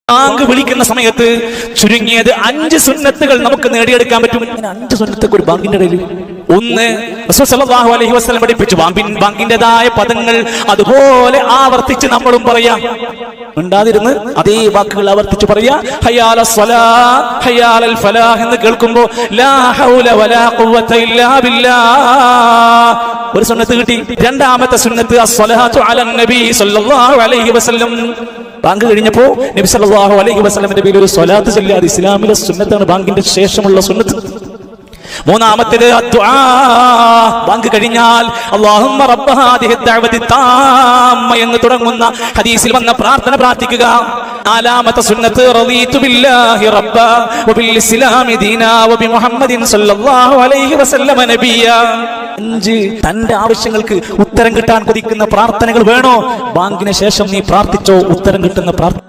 Bank വിളിക്കുന്ന സമയത്ത് ചുരുങ്ങിയത് 5 സുന്നത്തുകൾ നമുക്ക് നേടിയെടുക്കാൻ പറ്റും. 5 സുന്നത്തൊക്കെ ഒരു ബാങ്കിന്റെ ഇടയിൽ. ഒന്ന്, റസൂൽ സല്ലല്ലാഹു അലൈഹി വസല്ലം പഠിപ്പിച്ചു ബാങ്കിന്റേതായ പദങ്ങൾ അതുപോലെ ആവർത്തിച്ച് നമ്മളും പറയാം. ഉണ്ടാതിരുന്ന് അതേ വാക്കുകൾ ആവർത്തിച്ച് പറയാ. ഹയ്യാല സ്വലാ ഹയ്യാലൽ ഫലാഹ് എന്ന് കേൾക്കുമ്പോ ലാ ഹൗല വലാ ഖുവത ഇല്ലാ ബില്ലാഹ് ഒരു സുന്നത്ത് കിട്ടി. രണ്ടാമത്തെ സുന്നത്ത് അസ്സലാത്തു അലൻ നബി സല്ലല്ലാഹു അലൈഹി വസല്ലം. ബാങ്ക് കഴിഞ്ഞപ്പോ നബി സല്ലല്ലാഹു അലൈഹി വസല്ലമിന്റെ പേരിൽ ഒരു സ്വലാത്ത് ചൊല്ലുക. അത് ഇസ്ലാമിലെ സുന്നത്താണ്, ബാങ്കിന്റെ ശേഷമുള്ള സുന്നത്ത്. മൂന്നാമത്തേത് ദുആ. ബാങ്ക് കഴിഞ്ഞാൽ അല്ലാഹുമ്മ റബ്ബ ഹാദിഹി ദഅവതി താമ്മ എന്ന് തുടങ്ങുന്ന ഹദീസിൽ വന്ന പ്രാർത്ഥന പ്രാർത്ഥിക്കുക. നാലാമത്തെ സുന്നത്ത് റളീതു ബില്ലാഹി റബ്ബ വബിൽ ഇസ്ലാമി ദീനാ വബി മുഹമ്മദിൻ സല്ലല്ലാഹു അലൈഹി വസല്ലമ നബിയ. 5 തന്റെ ആവശ്യങ്ങൾക്ക് ഉത്തരം കിട്ടാൻ കൊതിക്കുന്ന പ്രാർത്ഥനകൾ വേണോ? ബാങ്കിന് ശേഷം നീ പ്രാർത്ഥിച്ചോ ഉത്തരം കിട്ടുന്ന പ്രാർത്ഥന.